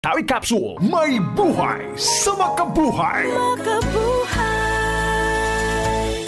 Tawi Capsule, may buhay sa makabuhay!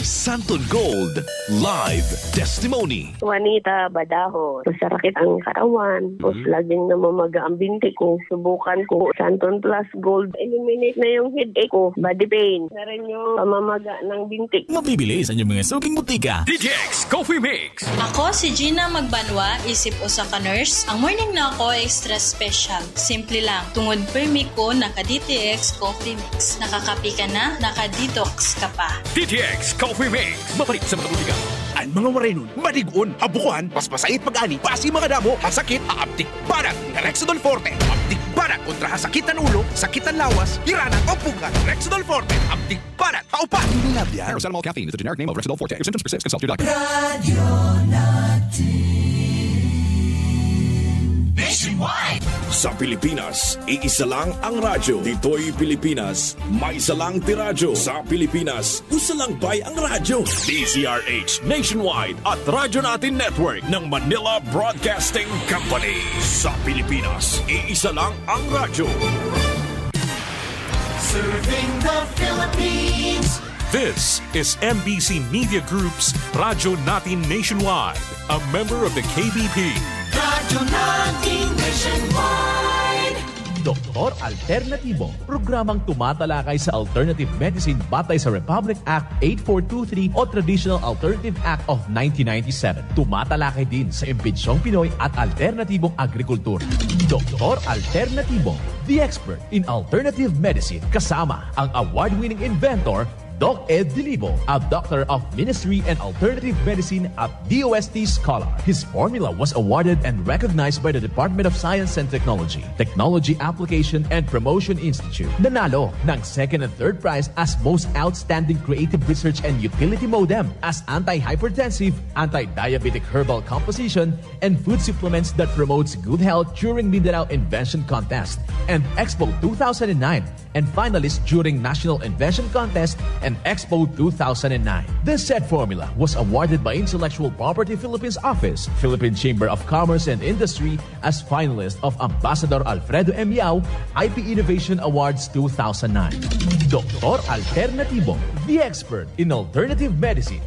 Santon Gold Live Testimony. Juanita Badaho. Masakit ang katawan. Laging namamaga ang binti ko. Subukan ko Santon Plus Gold. Eliminate na yung headache ko. Body pain. Na rin yung pamamaga ng binti. Mabibili sa inyong mga suking butika. DTX Coffee Mix. Ako si Gina Magbanwa, isip usa ka nurse. Ang morning na ako extra special. Simple lang. Tungod permi ko naka-DTX Coffee Mix. Nakakapi ka na, naka-detox ka pa. DTX Coffee Mix. Mapalit sa mga butika. Ang mga warenon, madigon, habukuhan, paspasait pag-ani, pasi mga damo, hasakit, aaptik, barat, Rexodol Forte, aptik barat, kontra hasakitan ulo, sakitan lawas, hirana o pugat, Rexodol Forte, aptik barat, paupat. Paracetamol caffeine is the generic name of Rexodol Forte. If symptoms persist, consult your doctor. Radio natin Nationwide. Sa Pilipinas, iisa lang ang radyo. Dito'y Pilipinas, may isa lang tiradyo. Sa Pilipinas, usa lang bay ang radyo. DZRH Nationwide at Radyo Natin Network ng Manila Broadcasting Company. Sa Pilipinas, iisa lang ang radyo. Serving the Philippines. This is MBC Media Group's Radyo Natin Nationwide, a member of the KBP. Radyo Natin Nationwide. Doktor Alternatibo, programang tumatalakay sa alternative medicine batay sa Republic Act 8423 o Traditional Alternative Act of 1997. Tumatalakay din sa imbitsyong Pinoy at alternatibong agrikultura. Doktor Alternatibo, the expert in alternative medicine, kasama ang award-winning inventor Doc Ed Dilibo, a doctor of ministry and alternative medicine at DOST Scholar. His formula was awarded and recognized by the Department of Science and Technology, Technology Application and Promotion Institute. Nanalo ng second and third prize as most outstanding creative research and utility modem, as anti-hypertensive, anti-diabetic herbal composition, and food supplements that promotes good health during Mindanao Invention Contest and Expo 2009, and finalist during National Invention Contest and Expo 2009. This said formula was awarded by Intellectual Property Philippines Office, Philippine Chamber of Commerce and Industry as finalist of Ambassador Alfredo M. Yao IP Innovation Awards 2009. Doktor Alternatibo, the expert in alternative medicine.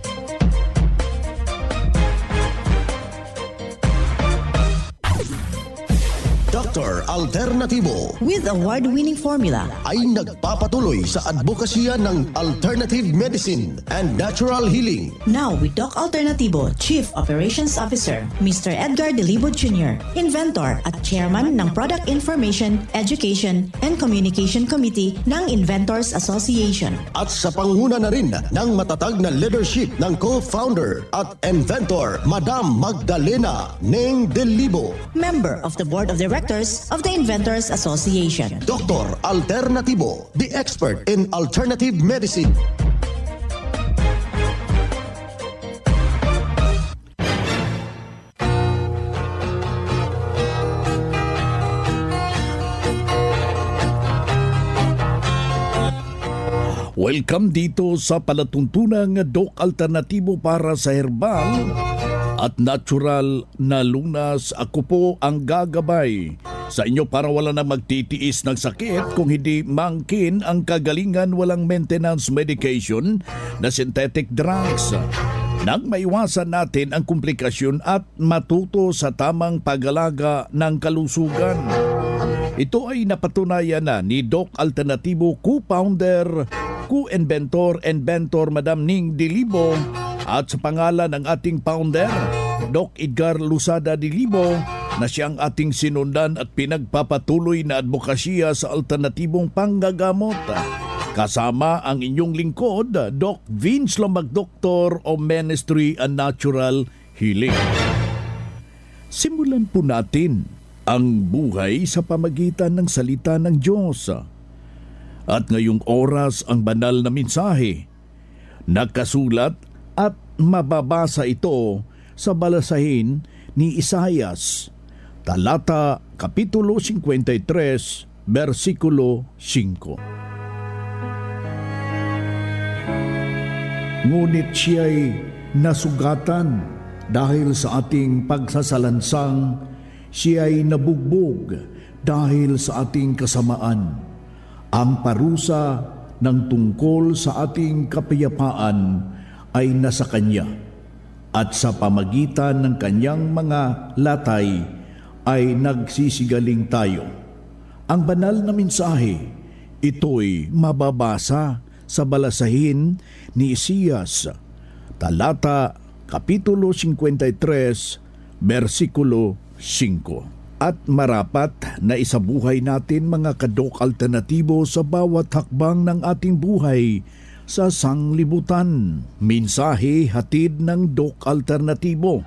Dr. Alternatibo with award-winning formula ay nagpapatuloy sa advokasya ng alternative medicine and natural healing. Now with Doc Alternatibo, Chief Operations Officer, Mr. Edgar Dilibo Jr., Inventor at Chairman ng Product Information, Education and Communication Committee ng Inventors Association. At sa panguna na rin ng matatag na leadership ng co-founder at inventor, Madam Magdalena Neng Dilibo, Member of the Board of Directors of the Inventors Association. Dr. Alternatibo, the expert in alternative medicine. Welcome dito sa palatuntunang Doc Alternatibo para sa herbal at natural na lunas. Ako po ang gagabay sa inyo para wala na magtitiis ng sakit kung hindi mangkin ang kagalingan, walang maintenance medication na synthetic drugs. Nang maiwasan natin ang komplikasyon at matuto sa tamang pag-alaga ng kalusugan. Ito ay napatunayan na ni Doc Alternatibo, co-founder, co-inventor, Madam Ning Dilibo, at sa pangalan ng ating founder, Doc Edgar Lusada Dilibo, na siyang ating sinundan at pinagpapatuloy na advokasya sa alternatibong panggagamot. Kasama ang inyong lingkod, Doc Vince Lombag, Doctor of Ministry and Natural Healing. Simulan po natin ang buhay sa pamagitan ng salita ng Diyos. At ngayong oras ang banal na mensahe, nakasulat at mababasa ito sa balasahin ni Isaias, talata kapitulo 53, versikulo 5. Ngunit siya'y nasugatan dahil sa ating pagsasalansang, siya'y nabugbog dahil sa ating kasamaan. Ang parusa ng tungkol sa ating kapayapaan ay nasa Kanya, at sa pamagitan ng Kanyang mga latay ay nagsisigaling tayo. Ang banal na mensahe, ito'y mababasa sa balasahin ni Isaias, talata kapitulo 53, versikulo 5. At marapat na isabuhay natin mga kadok alternatibo sa bawat hakbang ng ating buhay sa sanglibutan. Mensahe hatid ng Dok Alternatibo.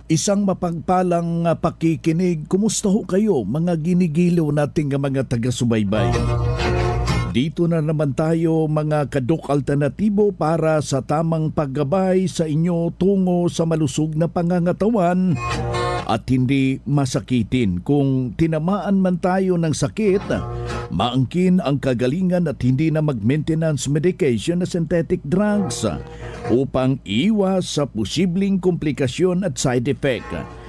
Isang mapagpalang pakikinig. Kumusta ho kayo mga ginigiliw nating mga taga-subaybay? Dito na naman tayo mga kadok alternatibo para sa tamang paggabay sa inyo tungo sa malusog na pangangatawan at hindi masakitin. Kung tinamaan man tayo ng sakit, maangkin ang kagalingan at hindi na mag-maintenance medication na synthetic drugs upang iwas sa posibleng komplikasyon at side effect.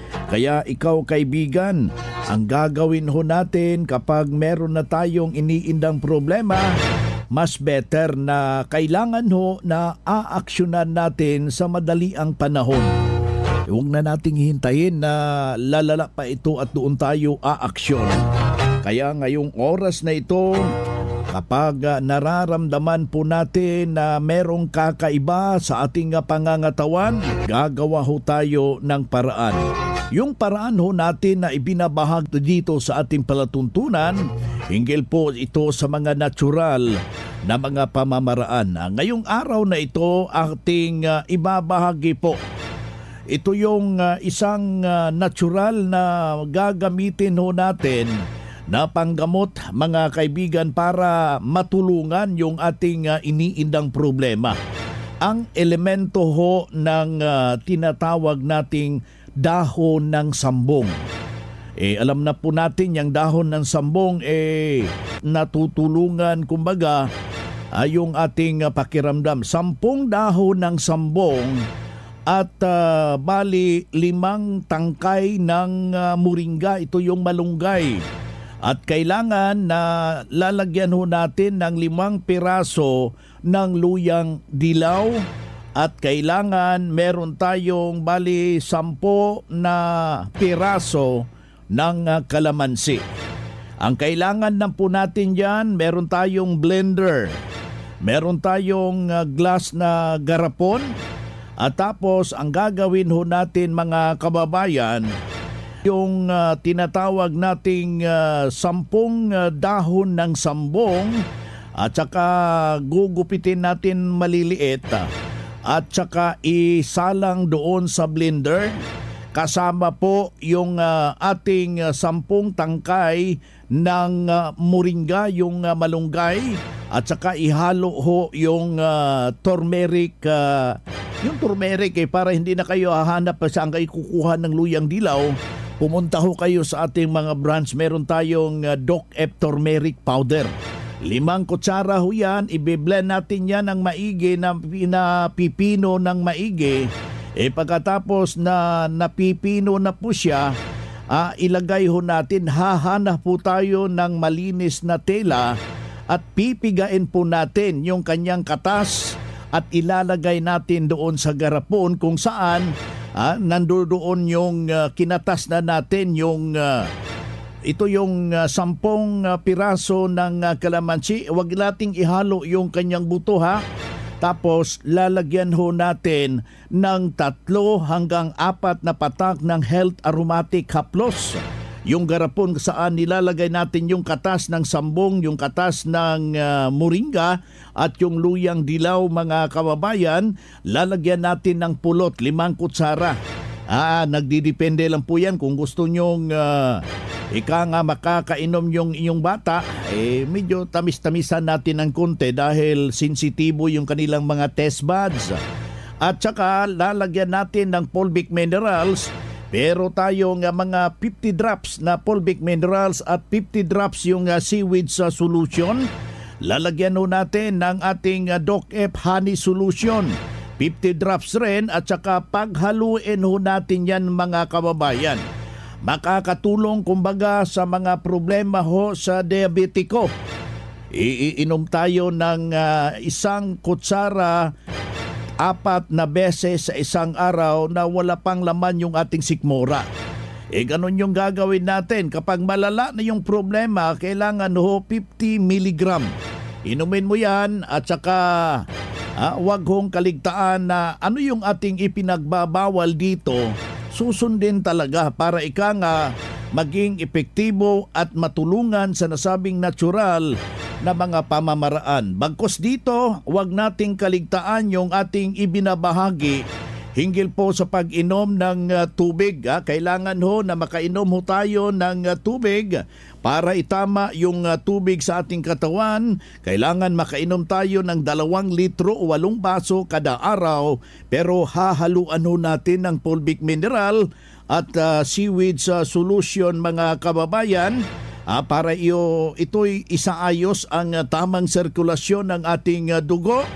Kaya ikaw kaibigan, ang gagawin ho natin kapag meron na tayong iniindang problema, mas better na kailangan ho na aaksyonan natin sa madaliang panahon. Huwag na nating hintayin na lalala pa ito at doon tayo aaksyon. Kaya ngayong oras na ito, kapag nararamdaman po natin na merong kakaiba sa ating pangangatawan, gagawa ho tayo ng paraan. Yung paraan ho natin na ibinabahag dito sa ating palatuntunan, hinggil po ito sa mga natural na mga pamamaraan. Ngayong araw na ito, ating ibabahagi po. Ito yung isang natural na gagamitin ho natin na panggamot mga kaibigan para matulungan yung ating iniindang problema. Ang elemento ho ng tinatawag nating dahon ng sambong. Alam na po natin yung dahon ng sambong natutulungan kumbaga yung ating pakiramdam. 10 dahon ng sambong at bali 5 tangkay ng moringa. Ito yung malunggay. At kailangan na lalagyan ho natin ng 5 piraso ng luyang dilaw. At kailangan meron tayong bali 10 na piraso ng kalamansi. Ang kailangan na po natin dyan, meron tayong blender, meron tayong glass na garapon. At tapos ang gagawin ho natin mga kababayan, yung tinatawag nating 10 dahon ng sambong at saka gugupitin natin maliliit. At saka isalang doon sa blender kasama po yung ating 10 tangkay ng moringa, yung malunggay, at saka ihalo ho yung turmeric. Yung turmeric para hindi na kayo hahanap pa saan kayo kukuha ng luyang dilaw. Pumunta ho kayo sa ating mga branch. Meron tayong Doc F Turmeric Powder. 5 kutsara ho yan, i-blend natin yan ng maigi na pipino ng maigi. Pagkatapos na napipino na po siya, ilagay ho natin, hahanap po tayo ng malinis na tela at pipigain po natin yung kanyang katas at ilalagay natin doon sa garapon kung saan nandoon yung kinatas na natin yung ito yung 10 piraso ng kalamansi. Huwag nating ihalo yung kanyang buto ha. Tapos lalagyan ho natin ng 3 hanggang 4 na patak ng Health Aromatic Haplos. Yung garapon saan nilalagay natin yung katas ng sambong, yung katas ng moringa at yung luyang dilaw mga kababayan. Lalagyan natin ng pulot, 5 kutsara. Nagdidepende lang po yan kung gusto nyong makakainom yung inyong bata, medyo tamis-tamisan natin ng konti dahil sensitibo yung kanilang mga taste buds. At saka lalagyan natin ng fulvic minerals, pero tayong mga 50 drops na fulvic minerals at 50 drops yung seaweed sa solution. lalagyan ho natin ng ating DocF Honey Solution. 50 drops rin at saka paghaluin ho natin yan mga kababayan. Makakatulong kumbaga sa mga problema ho sa diabetiko. Iinom tayo ng isang kutsara 4 na beses sa isang araw na wala pang laman yung ating sikmura. Ganun yung gagawin natin. Kapag malala na yung problema, kailangan ho 50 milligram. Inumin mo yan at saka wag hong kaligtaan na ano yung ating ipinagbabawal dito, susundin talaga para ika nga maging epektibo at matulungan sa nasabing natural na mga pamamaraan. Bagkus dito, wag nating kaligtaan yung ating ibinabahagi hinggil po sa pag-inom ng tubig. Kailangan ho na makainom ho tayo ng tubig para itama yung tubig sa ating katawan. Kailangan makainom tayo ng 2 litro o 8 baso kada araw, pero hahaluan ho natin ng fulvic mineral at seaweed solution mga kababayan. Para ito'y isaayos ang tamang sirkulasyon ng ating dugo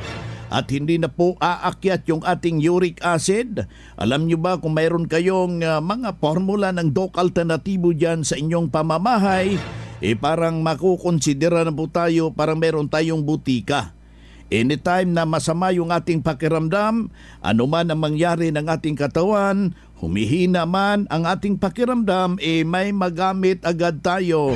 at hindi na po aakyat yung ating uric acid. Alam nyo ba kung mayroon kayong mga formula ng Doc Alternatibo dyan sa inyong pamamahay, parang makukonsidera na po tayo, parang meron tayong butika. Anytime na masama yung ating pakiramdam, ano man ang mangyari ng ating katawan, humihina man ang ating pakiramdam, may magamit agad tayo.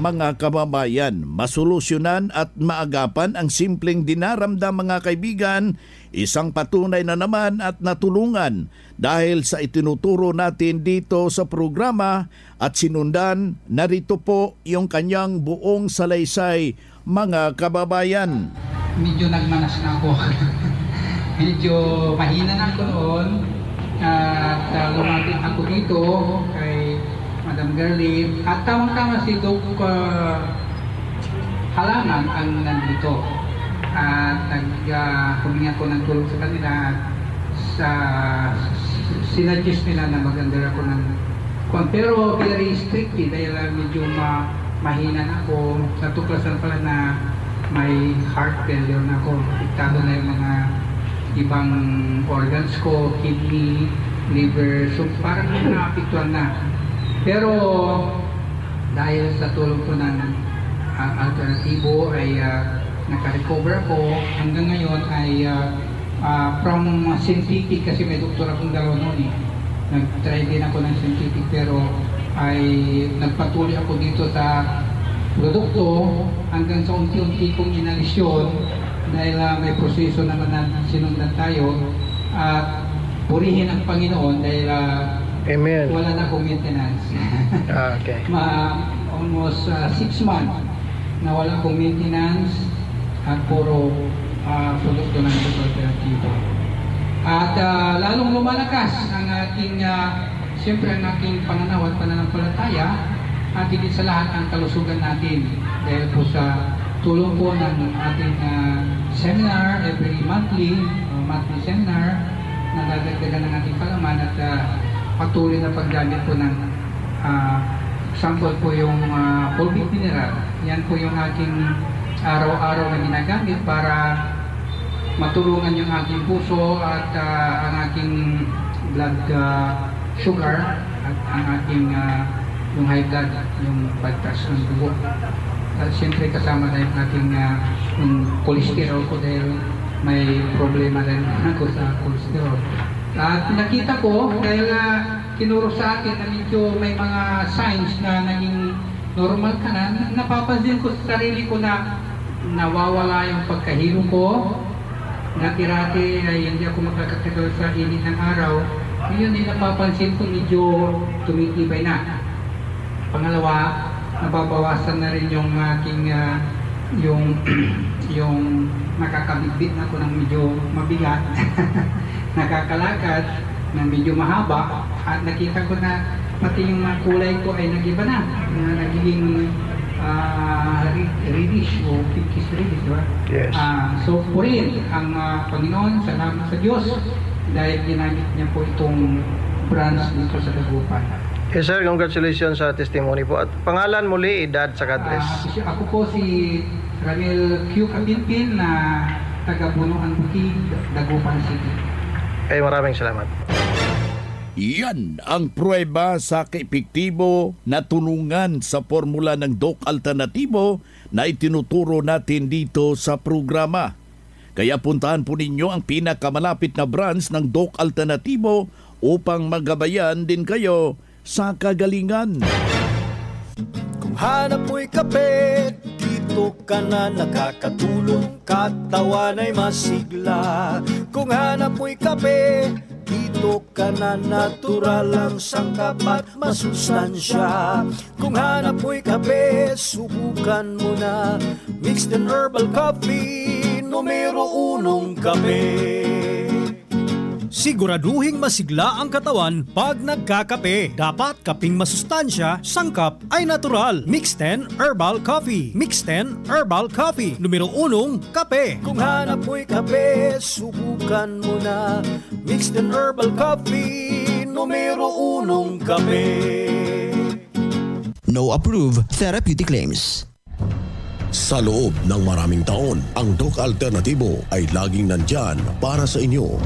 Mga kababayan, masolusyonan at maagapan ang simpleng dinaramdam mga kaibigan, isang patunay na naman at natulungan dahil sa itinuturo natin dito sa programa at sinundan, narito po yung kanyang buong salaysay mga kababayan. Medyo nagmanas na ako. Medyo mahina na ako noon at lumapit ako dito kay Madam Gerlin at tamang-tama si Doc Halangan ang nandito at humingi ako ng tulong sa kanila at sinuggest nila na maganda ako ng pero very strictly dahil medyo mahina na ako. Natuklasan pala na may heart failure na ako. Iktado na yung mga ibang organs ko, kidney, liver, so parang naapektuhan na. Pero dahil sa tulong ko ng alternatibo ay naka-recover ako. Hanggang ngayon ay from synthetic, kasi may doktor akong dalawa noon nag-try din ako ng synthetic pero ay nagpatuloy ako dito sa produkto hanggang sa unti-unti kong inalis yun dahil may proseso naman na sinundan tayo at purihin ang Panginoon dahil Amen. Wala na akong maintenance. Okay. Almost 6 months na wala akong maintenance at puro produkto ng alternatibo. At lalong lumalakas ang ating siyempre ang ating pananaw at pananampalataya at higit sa lahat ang kalusugan natin dahil po sa tulong po ng ating seminar every monthly seminar na dadagdagan ng ating kalaman at patuloy na paggamit po ng sample po yung fulvic mineral. Yan po yung ating araw-araw na ginagamit para matulungan yung ating puso at ang ating blood sugar at ang ating yung high blood, yung pagtaas ng dugo. At siyempre kasama na yung ating yung cholesterol ko dahil may problema rin ako sa cholesterol. At nakita ko dahil tinuro sa akin na medyo may mga signs na naging normal ka na, napapansin ko sa sarili ko na nawawala yung pagkahilo ko. Dati-dati ay hindi ako makakatagal sa init ng araw. Ngayon din napapansin ko medyo tumitibay na. Pangalawa, nababawasan na rin yung aking yung nakakabitbit na ako ng medyo mabigat. Nakakalakad na medyo mahaba at nakita ko na pati yung kulay ko ay nag-iba na nagiging reddish o pinkish reddish, diba? Yes. So purihin ang Panginoon, salamat sa Diyos dahil ginamit niya po itong branch dito sa Dagupan. Yes sir, congratulations sa testimony po. At pangalan muli, edad sa address. Ako po si Ramil Q. Kapinpin na taga-Bunuan Bukid, Dagupan City. Maraming salamat. Yan ang pruweba sa kaepektibo na tunungan sa formula ng DOC Alternatibo na itinuturo natin dito sa programa. Kaya puntahan po ninyo ang pinakamalapit na branch ng DOC Alternatibo upang magabayan din kayo sa kagalingan. Kung hanap mo'y kape, dito ka na nakakatulong, katawan ay masigla. Kung hanap mo'y kape, dito ka na natural ang sangkap at masustansya. Kung hanap mo'y kape, subukan mo na mixed and herbal coffee, numero 1 kape. Siguraduhing masigla ang katawan pag nagkakape. Dapat kaping masustansya, sangkap ay natural. Mixed 10 Herbal Coffee. Mixed 10 Herbal Coffee. Numero 1, kape. Kung hanap mo'y kape, subukan mo na Mixed 10 Herbal Coffee. Numero 1, kape. No approved therapeutic claims. Sa loob ng maraming taon, ang DOC Alternatibo ay laging nandyan para sa inyo.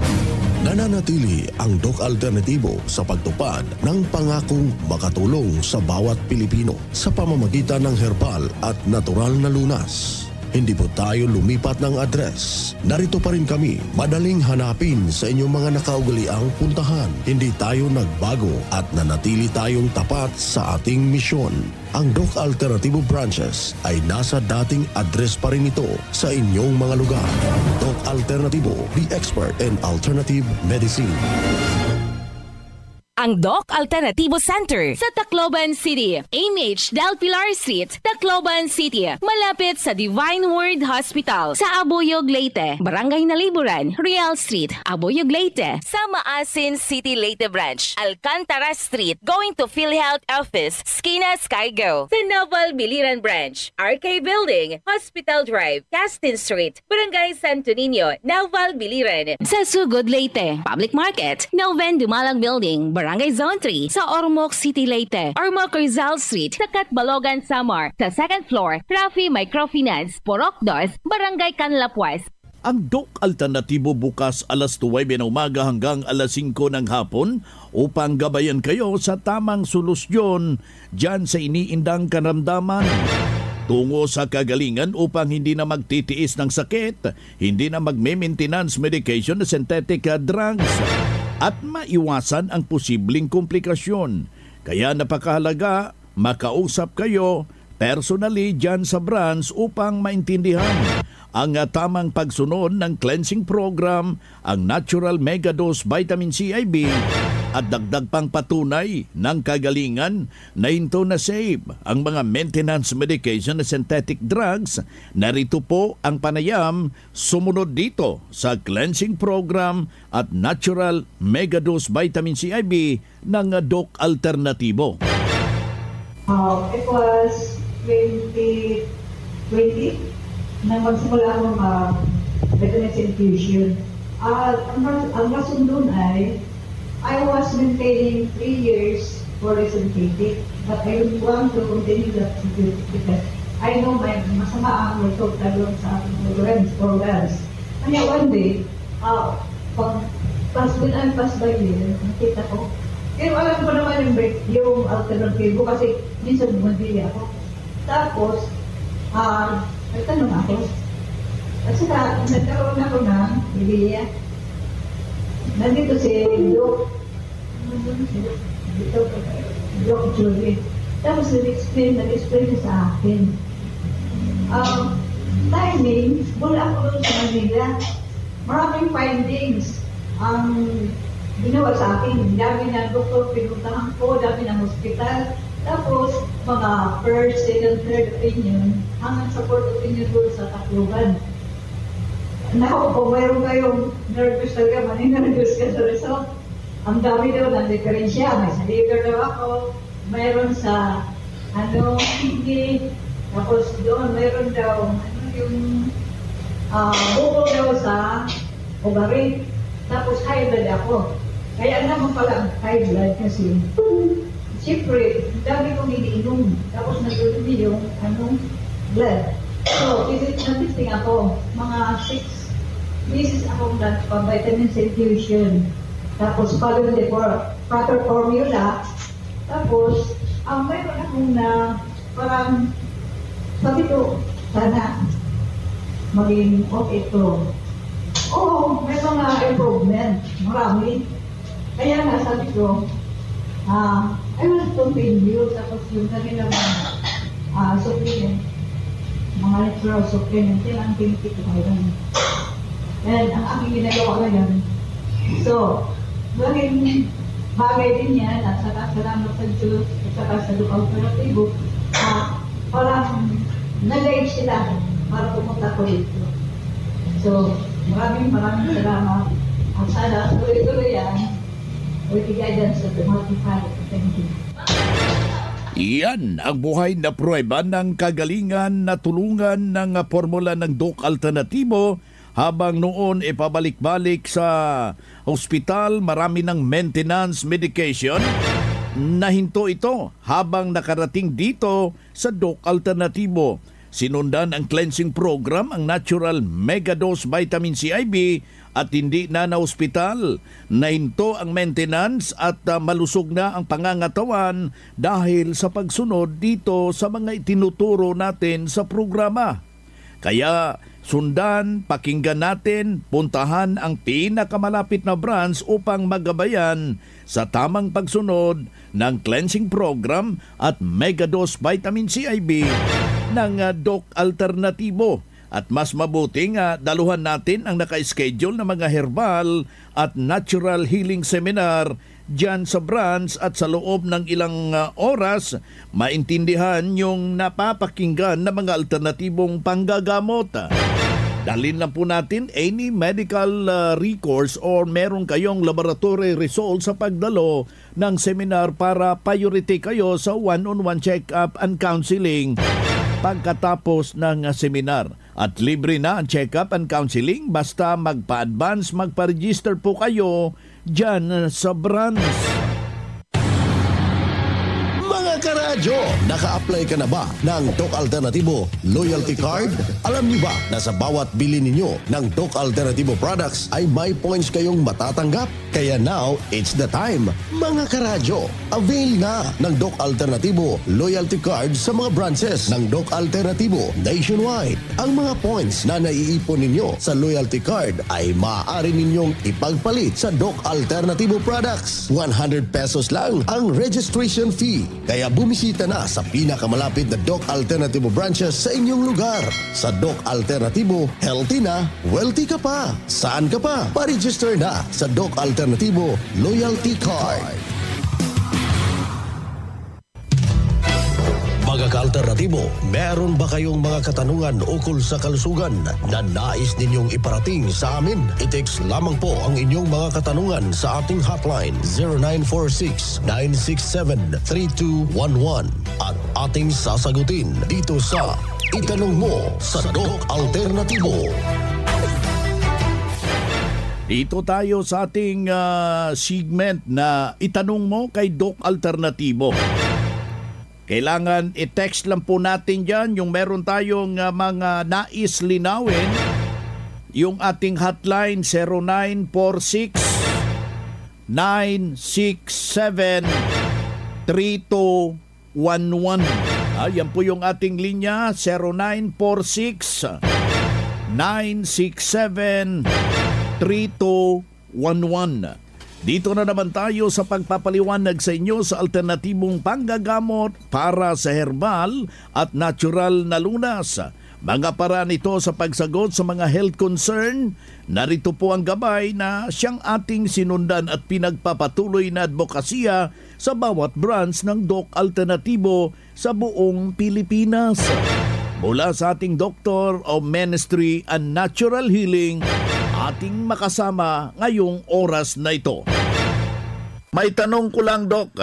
Nananatili ang DOC Alternatibo sa pagtupad ng pangakong makatulong sa bawat Pilipino sa pamamagitan ng herbal at natural na lunas. Hindi po tayo lumipat ng address. Narito pa rin kami, madaling hanapin sa inyong mga nakaugaliang puntahan. Hindi tayo nagbago at nanatili tayong tapat sa ating misyon. Ang DOC Alternatibo branches ay nasa dating address pa rin ito sa inyong mga lugar. DOC Alternatibo, the expert in alternative medicine. Ang DOC Alternatibo Center sa Tacloban City, AMH Del Pilar Street, Tacloban City, malapit sa Divine Word Hospital sa Abuyog, Leyte, Barangay Naliburan, Real Street, Abuyog, Leyte, sa Maasin City, Leyte Branch, Alcantara Street, going to PhilHealth Office, Skina Skygo, sa Naval Biliran Branch, RK Building, Hospital Drive, Castin Street, Barangay Santo Niño, Naval Biliran, sa Sugod, Leyte, Public Market, Noven Dumalang Building, Barangay Zone 3 sa Ormoc City, Leyte. Ormoc Rizal Street sa Catbalogan, Samar. Sa second floor, Rafi Microfinance, Porok 2, Barangay Canlapuas. Ang DOC Alternatibo bukas alas 9 ng umaga hanggang alas 5 ng hapon upang gabayan kayo sa tamang solusyon dyan sa iniindang karamdaman. Tungo sa kagalingan upang hindi na magtitiis ng sakit, hindi na magme-maintenance medication na synthetic drugs, at maiwasan ang posibleng komplikasyon. Kaya napakahalaga makausap kayo personally dyan sa branch upang maintindihan ang tamang pagsunod ng cleansing program, ang Natural Megadose Vitamin C IV at dagdag pang patunay ng kagalingan na hinto na safe ang mga maintenance medication na synthetic drugs. Narito po ang panayam sumunod dito sa cleansing program at Natural Megadose Vitamin C IV ng DOC Alternatibo. It was 2020 na magsimula akong vitamins infusion. Ang rason doon ay I was maintaining 3 years for synthetic, but I don't want to continue that because I know masama ang result doon sa programs. Kaya one day, when I passed by here, nakita ko. Pero alam ko naman yung alternatibo kasi minsan bumabili ako. Tapos, nagtanong ako. At saka, nagkaroon ako ng idea. Nandito si Doc Julie. Tapos nag-explain siya sa akin. Timing, mula ako doon sa Manila. Maraming findings ang ginawa sa akin. Dami ng doktor pinuntahan ko, dami ng hospital. Tapos, mga first, second, third opinion, hanggang sa fourth opinion doon sa Tacloban. Naku, kung mayroon kayong nervous talaga, nervous ka sa result. Ang dami daw ng diferensya. May sa liver daw ako, mayroon sa, kidney, tapos doon mayroon daw, bukol daw sa ovary. Tapos high blood ako. Kaya naman pala ang high blood kasi siyempre, dami kong iniinom. Tapos nag-review yung blood. So, nag-testing ako. Mga 6 pieces akong vitamin C infusion. Tapos, follow the proper formula. Tapos, mayroon akong parang, sabi ko, sana maging okay ito. Oo, may mga improvement. Marami. Kaya nga sabi ko, I want to continue. Tapos yung kanila mga supplement, mga natural supplement, yan ang pinipit ko ngayon. And ang aking ginagawa ngayon. So, maging bagay din yan at saka salamat sa Diyos at saka sa Duke Alternatibo. Parang nag-guide sila para pumunta ko dito. So, maraming salamat. At sana tuloy-tuloy yan. With the guidance of the Multi-Pilot. Thank you. Iyan ang buhay na pruweba ng kagalingan na tulungan ng formula ng Doc Alternatibo habang noon ipabalik-balik sa ospital, marami ng maintenance medication. Nahinto ito habang nakarating dito sa Doc Alternatibo. Sinundan ang cleansing program, ang natural megadose vitamin C IV at hindi na ospital. Nahinto ang maintenance at malusog na ang pangangatawan dahil sa pagsunod dito sa mga itinuturo natin sa programa. Kaya sundan, pakinggan natin, puntahan ang pinakamalapit na branch upang magabayan sa tamang pagsunod ng cleansing program at megadose vitamin C IV ng Doc Alternatibo. At mas mabuti nga daluhan natin ang naka-schedule na mga herbal at natural healing seminar dyan sa branch at sa loob ng ilang oras maintindihan yung napapakinggan na mga alternatibong panggagamot. Dalhin lang po natin any medical recourse or meron kayong laboratory result sa pagdalo ng seminar para priority kayo sa one-on-one check-up and counseling pagkatapos ng seminar. At libre na ang check-up and counseling basta magpa-advance, magpa-register po kayo dyan sa branch. Mga karadyo, naka-apply ka na ba ng Doc Alternatibo Loyalty Card? Alam niyo ba na sa bawat bili ninyo ng Doc Alternatibo products ay may points kayong matatanggap? Kaya now, it's the time. Mga karadyo, avail na ng Doc Alternatibo Loyalty Card sa mga branches ng Doc Alternatibo nationwide. Ang mga points na naiipon ninyo sa Loyalty Card ay maaari ninyong ipagpalit sa Doc Alternatibo products. 100 pesos lang ang registration fee. Kaya bumisita na sa pinakamalapit na Doc Alternatibo branches sa inyong lugar. Sa Doc Alternatibo, healthy na, wealthy ka pa. Saan ka pa? Pa-register na sa Doc Alternatibo Loyalty Card. Mga ka-alternatibo, meron ba kayong mga katanungan ukol sa kalusugan na nais ninyong iparating sa amin? I-text lamang po ang inyong mga katanungan sa ating hotline 0946-967-3211 at ating sasagutin dito sa Itanong Mo sa Doc Alternatibo. Dito tayo sa ating segment na Itanong Mo kay Doc Alternatibo. Kailangan i-text lang po natin dyan yung meron tayong mga nais linawin. Yung ating hotline 0946-967-3211. Yan po yung ating linya 0946-967-3211. Dito na naman tayo sa pagpapaliwanag sa inyo sa alternatibong panggagamot para sa herbal at natural na lunas. Mga paraan ito sa pagsagot sa mga health concern. Narito po ang gabay na siyang ating sinundan at pinagpapatuloy na advokasya sa bawat branch ng Doc Alternatibo sa buong Pilipinas. Mula sa ating Doctor of Ministry and Natural Healing, ating makasama ngayong oras na ito. May tanong ko lang, Doc.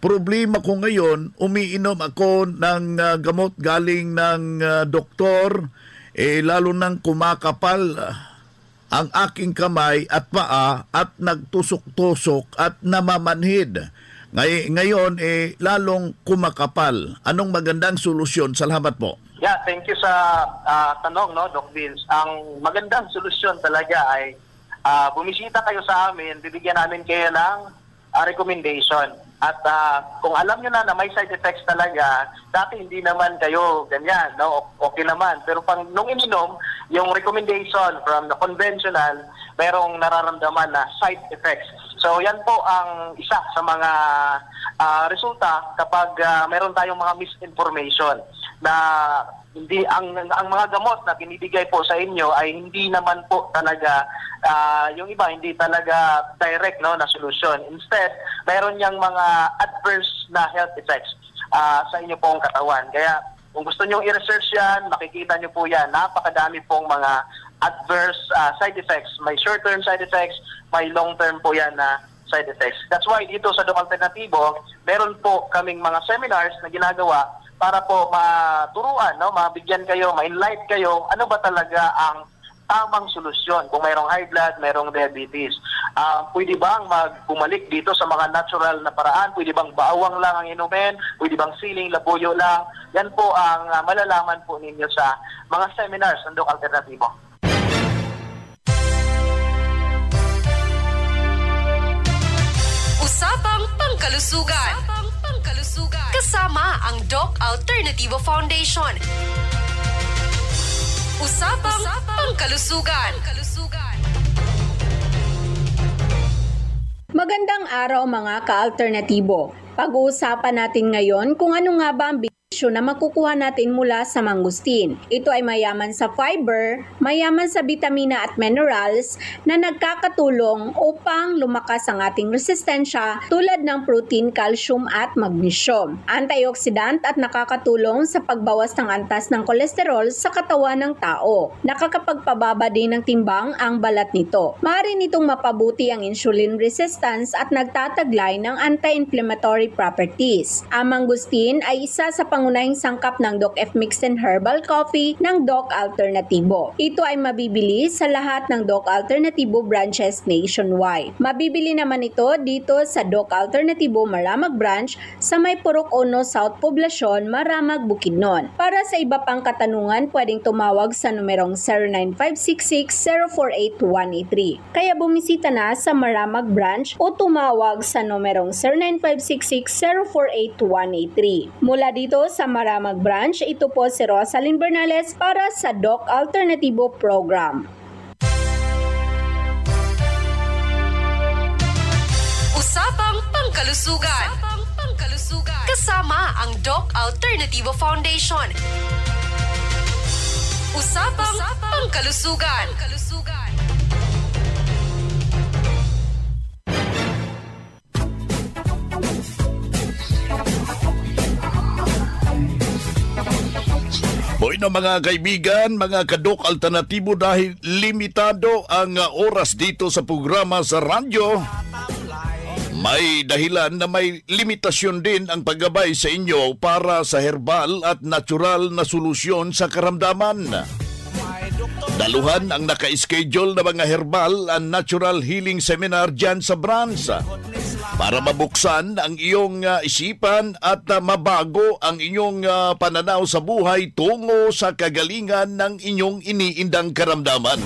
Problema ko ngayon, umiinom ako ng gamot galing ng doktor, lalo nang kumakapal ang aking kamay at paa at nagtusok-tusok at namamanhid. Ngayon, lalong kumakapal. Anong magandang solusyon? Salamat po. Yeah, thank you sa tanong, no, Doc Vince. Ang magandang solusyon talaga ay bumisita kayo sa amin, bibigyan namin kayo ng recommendation. At kung alam nyo na may side effects talaga, dati hindi naman kayo ganyan, no? Okay naman. Pero nung ininom, yung recommendation from the conventional, merong nararamdaman na side effects. So yan po ang isa sa mga resulta kapag meron tayong mga misinformation na hindi ang mga gamot na binibigay po sa inyo ay hindi naman po talaga yung iba hindi talaga direct, no, na solusyon. Instead, mayroon yang mga adverse na health effects sa inyo pong katawan. Kaya kung gusto niyo i-research yan, makikita niyo po yan. Napakadami pong mga adverse side effects. May short-term side effects, may long-term po yan na side effects. That's why dito sa Doc Alternativo, meron po kaming mga seminars na ginagawa para po maturuan, no, mabigyan kayo, ma-enlighten kayo, ano ba talaga ang tamang solusyon kung mayroong high blood, mayroong diabetes. Pwede bang bumalik dito sa mga natural na paraan? Pwede bang baawang lang ang inumin? Pwede bang siling, labuyo lang? Yan po ang malalaman po ninyo sa mga seminars ng Doc Alternativo. Usapang Pangkalusugan. Kasama ang Doc Alternativo Foundation. Usapang Pangkalusugan. Magandang araw mga ka-alternatibo. Pag-uusapan natin ngayon kung ano nga ba ang na makukuha natin mula sa mangustin. Ito ay mayaman sa fiber, mayaman sa bitamina at minerals na nagkakatulong upang lumakas ang ating resistensya tulad ng protein, calcium at magnesium. Antioxidant at nakakatulong sa pagbawas ng antas ng kolesterol sa katawan ng tao. Nakakapagpababa din ng timbang ang balat nito. Maaari nitong mapabuti ang insulin resistance at nagtataglay ng anti-inflammatory properties. Ang mangustin ay isa sa pangunahing sangkap ng Doc F Mixed and Herbal Coffee ng Doc Alternativo. Ito ay mabibili sa lahat ng Doc Alternativo branches nationwide. Mabibili naman ito dito sa Doc Alternativo Maramag Branch sa may Purok 1 South Poblacion, Maramag, Bukidnon. Para sa iba pang katanungan, pwedeng tumawag sa numerong 0956-048-183. Kaya bumisita na sa Maramag Branch o tumawag sa numerong 0956-048-183. Mula dito sa Maramag Branch, ito po si Rosalyn Bernales para sa Doc Alternativo Program. Usapang Pangkalusugan. Kasama ang Doc Alternativo Foundation. Usapang Pangkalusugan. Bueno mga kaibigan, mga ka-Doc Alternatibo, dahil limitado ang oras dito sa programa sa radyo, may dahilan na may limitasyon din ang paggabay sa inyo para sa herbal at natural na solusyon sa karamdaman. Daluhan ang naka-schedule na mga herbal and natural healing seminar dyan sa branch para mabuksan ang iyong isipan at mabago ang inyong pananaw sa buhay tungo sa kagalingan ng inyong iniindang karamdaman.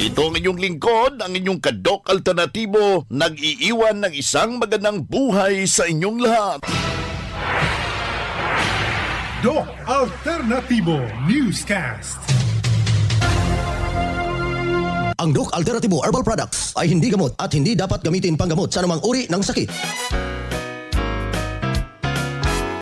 Ito ang inyong lingkod, ang inyong ka-Doc Alternatibo, nag-iiwan ng isang magandang buhay sa inyong lahat. Doc Alternativo Newscast. Ang Doc Alternativo Herbal Products ay hindi gamot at hindi dapat gamitin panggamot sa anumang uri ng sakit.